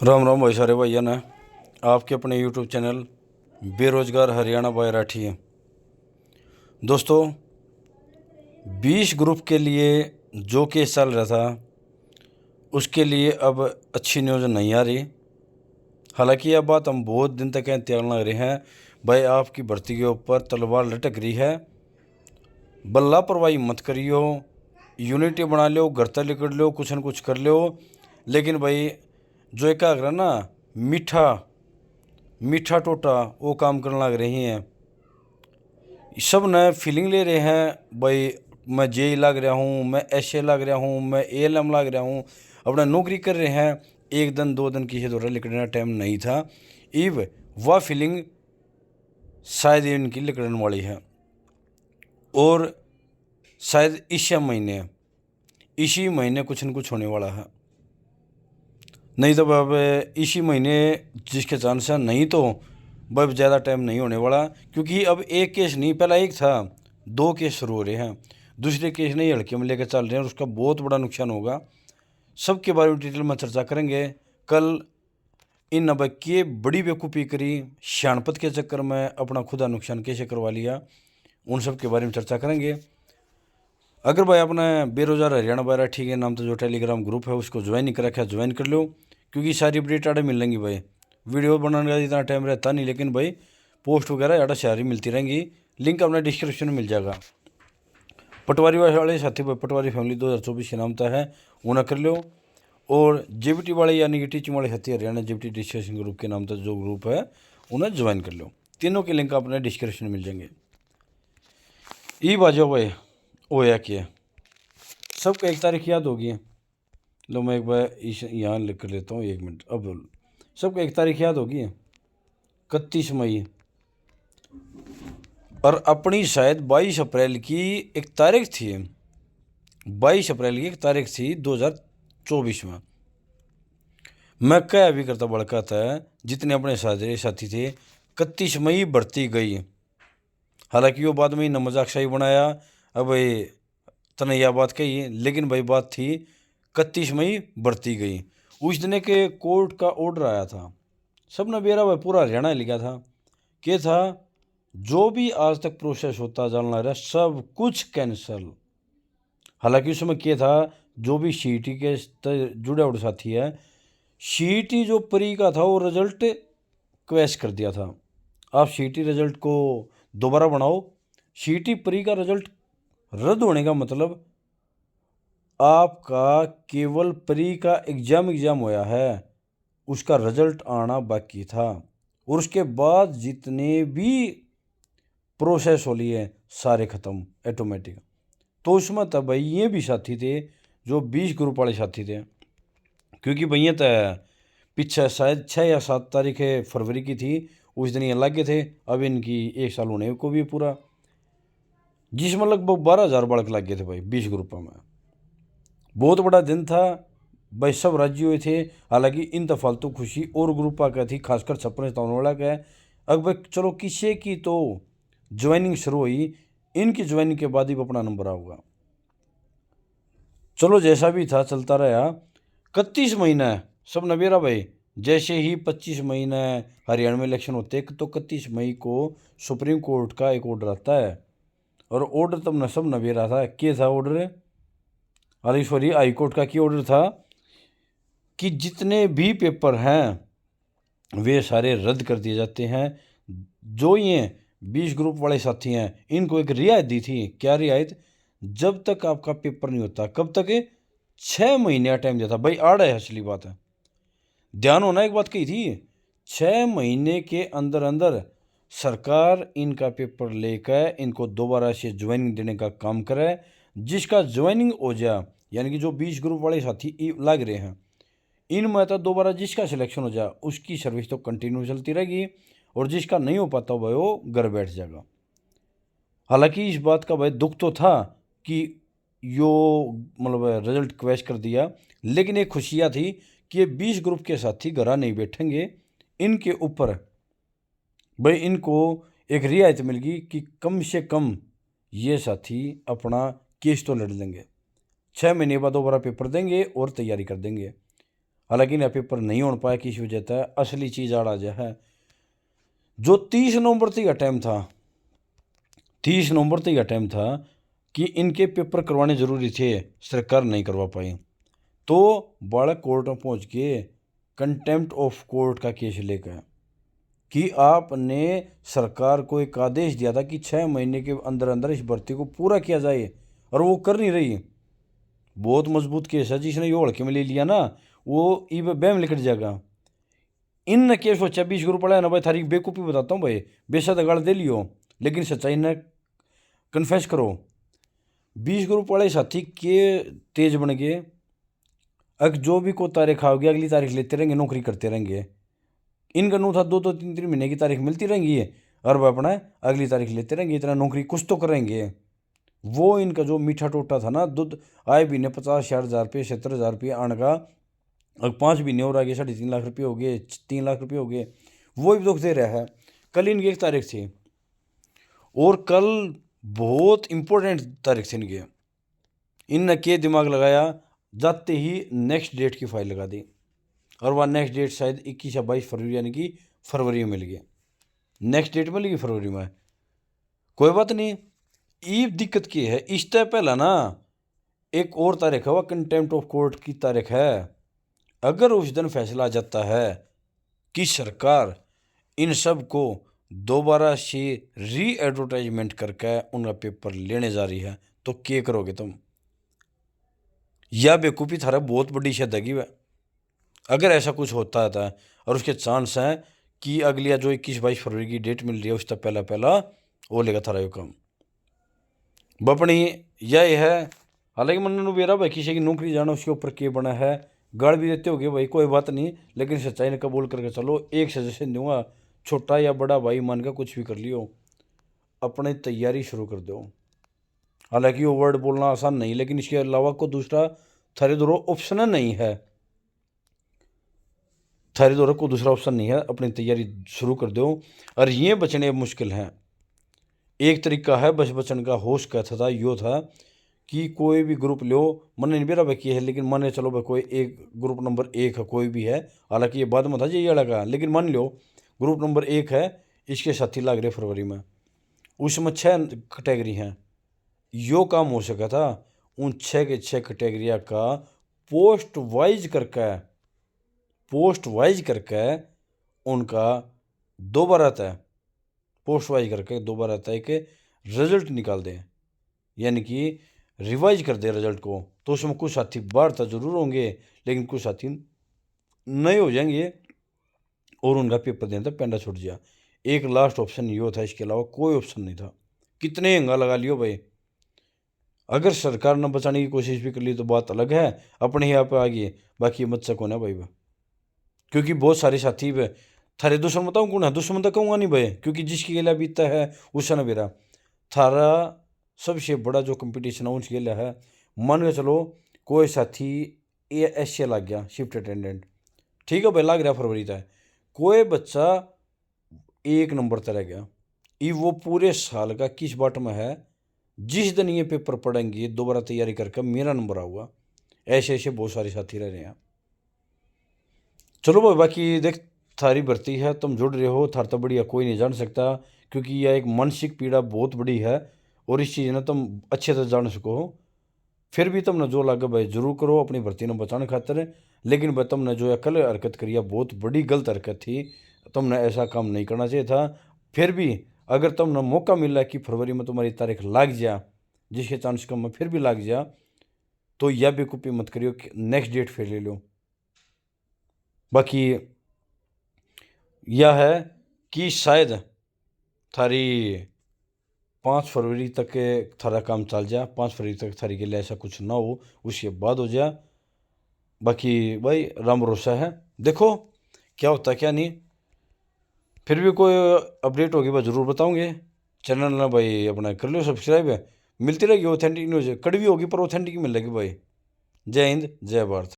राम राम भाई सारे भैया ने आपके अपने यूट्यूब चैनल बेरोजगार हरियाणा बाय राठी है। दोस्तों 20 ग्रुप के लिए जो केस चल रहा था उसके लिए अब अच्छी न्यूज़ नहीं आ रही। हालांकि यह बात हम बहुत दिन तक त्याग लग रहे हैं, भाई आपकी भर्ती के ऊपर तलवार लटक रही है, बल लापरवाही मत करियो, यूनिटी बना लो, घर तक लिकड़ लो, कुछ न कुछ कर लो। लेकिन भाई जो एक आग्रह ना मीठा मीठा टोटा वो काम करने लग रही हैं। सब न फीलिंग ले रहे हैं भाई मैं जे लग रहा हूँ, मैं एस लग रहा हूँ, मैं एएलएम लग रहा हूँ, अपना नौकरी कर रहे हैं। एक दिन दो दिन किसी दौरा लिखने टाइम नहीं था। इव वह फीलिंग शायद इनकी लिखने वाली है और शायद इसी महीने कुछ न कुछ होने वाला है। नहीं तो अब इसी महीने जिसके चांस है, नहीं तो अब ज़्यादा टाइम नहीं होने वाला, क्योंकि अब एक केस नहीं, पहला एक था, दो केस शुरू हो रहे हैं, दूसरे केस नहीं हल्के में लेकर चल रहे हैं और उसका बहुत बड़ा नुकसान होगा। सबके बारे में डिटेल में चर्चा करेंगे। कल इन नबक की बड़ी बेवकूफ़ी करी, श्यानपत के चक्कर में अपना खुदा नुकसान कैसे करवा लिया, उन सब के बारे में चर्चा करेंगे। अगर भाई अपना बेरोजगार हरियाणा बायरा ठीक है नाम तो जो टेलीग्राम ग्रुप है उसको ज्वाइन नहीं कर रखा है, ज्वाइन कर लो, क्योंकि सारी अपडेट आड़े मिलेंगी। भाई वीडियो बनाने का इतना टाइम रहता नहीं, लेकिन भाई पोस्ट वगैरह आड़ा सारी मिलती रहेंगी। लिंक अपना डिस्क्रिप्शन में मिल जाएगा। पटवारी वाले साथी भाई पटवारी फैमिली 2024 के नाम है उन्हें कर लो, और जेबीटी वाले यानी कि टीचिंग वाले साथी हरियाणा जेबीटी डिस्कशन ग्रुप के नाम जो ग्रुप है उन्हें ज्वाइन कर लो। तीनों के लिंक अपने डिस्क्रिप्शन में मिल जाएंगे। ई बाजो भाई होया क्या, सबको एक तारीख याद होगी। लो मैं एक बार यहाँ लिख कर लेता हूँ, 1 मिनट। अब सबको एक तारीख याद होगी, 31 मई, और अपनी शायद 22 अप्रैल की एक तारीख थी, 22 अप्रैल की एक तारीख थी 2024 में। मैं क्या भी करता बड़का था, जितने अपने साथी थे 31 मई भर्ती गई। हालांकि वो बाद में न मजाक शाही बनाया, अब भाई तने यह बात कही, लेकिन भाई बात थी 31 मई भर्ती गई। उस दिन के कोर्ट का ऑर्डर आया था, सबने बेरा भाई पूरा हरियाणा लिखा था, क्या था, जो भी आज तक प्रोसेस होता जाना रहा सब कुछ कैंसल। हालांकि उसमें क्या था, जो भी सीईटी के जुड़े हुए साथी है, सीईटी जो परी का था वो रिजल्ट क्वैश कर दिया था। आप सीईटी रिजल्ट को दोबारा बनाओ, सीईटी परी का रिजल्ट रद्द होने का मतलब आपका केवल परी का एग्जाम होया है, उसका रिजल्ट आना बाकी था, और उसके बाद जितने भी प्रोसेस हो लिए सारे ख़त्म ऑटोमेटिक। तो उसमें तब भाई ये भी साथी थे जो 20 ग्रुप वाले साथी थे, क्योंकि भैया तो पीछे शायद 6 या 7 तारीख फरवरी की थी, उस दिन ये लगे थे। अब इनकी 1 साल होने को भी पूरा, जिसमें लगभग 12,000 बालक लग गए थे भाई 20 ग्रुपों में। बहुत बड़ा दिन था भाई, सब राज्य हुए थे। हालांकि इन तो फालतू खुशी और ग्रुपा का थी, खासकर 56 वाला का है। अब भाई चलो किसी की तो ज्वाइनिंग शुरू हुई, इनकी ज्वाइनिंग के बाद ही अपना नंबर आऊगा। चलो जैसा भी था चलता रहा। 31 महीना सब नवेरा भाई, जैसे ही 25 महीना हरियाणा में इलेक्शन होते हैं तो 31 मई को सुप्रीम कोर्ट का एक ऑर्डर आता है, और ऑर्डर तब न सब नवेरा था। क्या था ऑर्डर, अरे सॉरी हाई कोर्ट का क्या ऑर्डर था कि जितने भी पेपर हैं वे सारे रद्द कर दिए जाते हैं। जो ये 20 ग्रुप वाले साथी हैं इनको एक रियायत दी थी। क्या रियायत, जब तक आपका पेपर नहीं होता, कब तक, 6 महीने का टाइम दिया था। भाई आड़ है, असली बात है, ध्यान होना, एक बात कही थी, 6 महीने के अंदर अंदर सरकार इनका पेपर लेकर इनको दोबारा से ज्वाइनिंग देने का काम करे। जिसका ज्वाइनिंग हो जाए, यानी कि जो 20 ग्रुप वाले साथी लग रहे हैं इनमें तो दोबारा जिसका सिलेक्शन हो जाए उसकी सर्विस तो कंटिन्यू चलती रहेगी, और जिसका नहीं हो पाता भाई वो घर बैठ जाएगा। हालांकि इस बात का भाई दुख तो था कि यो मतलब रिजल्ट क्वैश कर दिया, लेकिन एक खुशियाँ थी कि ये 20 ग्रुप के साथी घरा नहीं बैठेंगे, इनके ऊपर भाई इनको एक रियायत मिल गई कि कम से कम ये साथी अपना केस तो लड़ लेंगे, 6 महीने बाद दोबारा पेपर देंगे और तैयारी कर देंगे। हालांकि इन्हें पेपर नहीं हो पाया किस वजह से असली चीज़ आड़ा जा है। जो 30 नवंबर तक का टाइम था, 30 नवंबर तक का टाइम था कि इनके पेपर करवाने जरूरी थे, सरकार नहीं करवा पाई। तो बालक कोर्ट में पहुंच के कंटेम्प्ट ऑफ कोर्ट का केस लेकर कि आपने सरकार को एक आदेश दिया था कि 6 महीने के अंदर अंदर इस भर्ती को पूरा किया जाए और वो कर नहीं रही। बहुत मजबूत केस है, जिसने ये हड़के में ले लिया ना वो ई बैम लिखट जाएगा। इन केस वो 26 ग्रुप पड़ा है ना भाई, थारी बेकूफी बताता हूँ भाई, बेशद गाड़ दे लियो लेकिन सच्चाई ने कन्फेस करो। 20 ग्रुप वाले साथी के तेज बन गए, अब जो भी को तारीख आओगे अगली तारीख लेते रहेंगे, नौकरी करते रहेंगे। इनका नू था 2-3 महीने की तारीख मिलती रहेंगी और वह अपना अगली तारीख लेते रहेंगे, इतना नौकरी कुछ तो करेंगे। वो इनका जो मीठा टोटा था ना, दूध आए महीने 50-60 हज़ार रुपये 70 हज़ार रुपये आने का, अब 5 महीने और आगे 3.5 लाख रुपये हो गए, 3 लाख रुपये हो गए, वो भी दुख दे रहा है। कल इनकी एक तारीख थी और कल बहुत इंपॉर्टेंट तारीख थी इनकी। इनने के दिमाग लगाया, जाते ही नेक्स्ट डेट की फाइल लगा दी और वह नेक्स्ट डेट शायद 21 या 22 फरवरी यानी कि फरवरी में मिल गई। नेक्स्ट डेट मिल गई फरवरी में, कोई बात नहीं। ये दिक्कत की है, इससे पहला ना एक और तारीख है, वह कंटेम्प्ट ऑफ कोर्ट की तारीख है। अगर उस दिन फैसला आ जाता है कि सरकार इन सब को दोबारा से री एडवर्टाइजमेंट करके उनका पेपर लेने जा रही है तो क्या करोगे तुम? यह बेवकूफ़ी थारा बहुत बड़ी शदगी है। अगर ऐसा कुछ होता था और उसके चांस हैं कि अगली जो 21-22 फरवरी की डेट मिल रही है उससे पहला पहला वो लेगा थारा यो काम बपनी यह है। हालांकि मन बेरा भाई किसी की नौकरी जाना उसके ऊपर के बना है, गाड़ भी देते होगे भाई, कोई बात नहीं, लेकिन सच्चाई ने कबूल करके चलो। एक सजेशन दूंगा, छोटा या बड़ा भाई मान का कुछ भी कर लियो, अपनी तैयारी शुरू कर दो। हालांकि वो वर्ड बोलना आसान नहीं, लेकिन इसके अलावा को दूसरा थारे दो ऑप्शन नहीं है, थारे दो को दूसरा ऑप्शन नहीं है, अपनी तैयारी शुरू कर दो। और ये बचने मुश्किल हैं। एक तरीका है बच बचन का, होश कहता था यो था कि कोई भी ग्रुप लो, मन नहीं बेरा भाई है, लेकिन मान चलो भाई कोई एक ग्रुप नंबर 1 है कोई भी है, हालांकि ये बाद में था ये लगा, लेकिन मान लो ग्रुप नंबर 1 है, इसके साथी लग रहे फरवरी में, उसमें 6 कैटेगरी हैं। यो काम हो सका था उन 6 के 6 कैटेगरिया का पोस्ट वाइज करके उनका दोबारा तय पोस्ट वाइज करके दोबारा तय के रिजल्ट निकाल दें, यानी कि रिवाइज कर दे रिजल्ट को। तो उसमें कुछ साथी बाहर तो जरूर होंगे लेकिन कुछ साथी नए हो जाएंगे और उनका पेपर देने तक पेंडा छूट गया। एक लास्ट ऑप्शन ये था, इसके अलावा कोई ऑप्शन नहीं था। कितने हंगा लगा लियो भाई, अगर सरकार ने बचाने की कोशिश भी कर ली तो बात अलग है, अपने ही आप आ गए, बाकी मत सको ना भाई। क्योंकि बहुत सारे साथी थारे दुश्मन बताऊँ कौन है, दुश्मन तो कहूँगा नहीं भाई, क्योंकि जिसकी गेला बीतता है उससे ना बेरा थारा सबसे बड़ा जो कंपटीशन है उसके गेला है। मान के चलो कोई साथी ये ऐसे लग गया शिफ्ट अटेंडेंट, ठीक है भाई लग रहा फरवरी तक, कोई बच्चा 1 नंबर तक रह गया, ये वो पूरे साल का किस बाट में है, जिस दिन ये पेपर पढ़ेंगे दोबारा तैयारी करके मेरा नंबर आऊगा। ऐसे ऐसे बहुत सारे साथी रह रहे हैं। चलो भाई बाकी देख, थारी भर्ती है, तुम जुड़ रहे हो, थार तो बढ़िया कोई नहीं जान सकता, क्योंकि यह एक मानसिक पीड़ा बहुत बड़ी है और इस चीज़ ने तुम अच्छे से जान सको हो। फिर भी तुमने जो लगे भाई जरूर करो अपनी भर्ती ने बचाने खातिर, लेकिन भाई तुमने जो कल हरकत करी है बहुत बड़ी गलत हरकत थी, तुमने ऐसा काम नहीं करना चाहिए था। फिर भी अगर तुमने मौका मिला कि फरवरी में तुम्हारी तारीख लग जा, जिसके चांस कम है फिर भी लग जा, तो यह बेवकूफ़ी मत करियो कि नेक्स्ट डेट फिर ले लो। बाकी यह है कि शायद थारी 5 फरवरी तक के थारा काम चल जा, 5 फरवरी तक थारी के लिए ऐसा कुछ ना हो, उसके बाद हो जा। बाकी भाई राम भरोसा है, देखो क्या होता है क्या नहीं। फिर भी कोई अपडेट होगी भाई ज़रूर बताऊंगे। चैनल ना भाई अपना कर लो सब्सक्राइब है, मिलती रहेगी ऑथेंटिक न्यूज़, कड़वी होगी पर ऑथेंटिक मिल रहेगी भाई। जय हिंद जय भारत।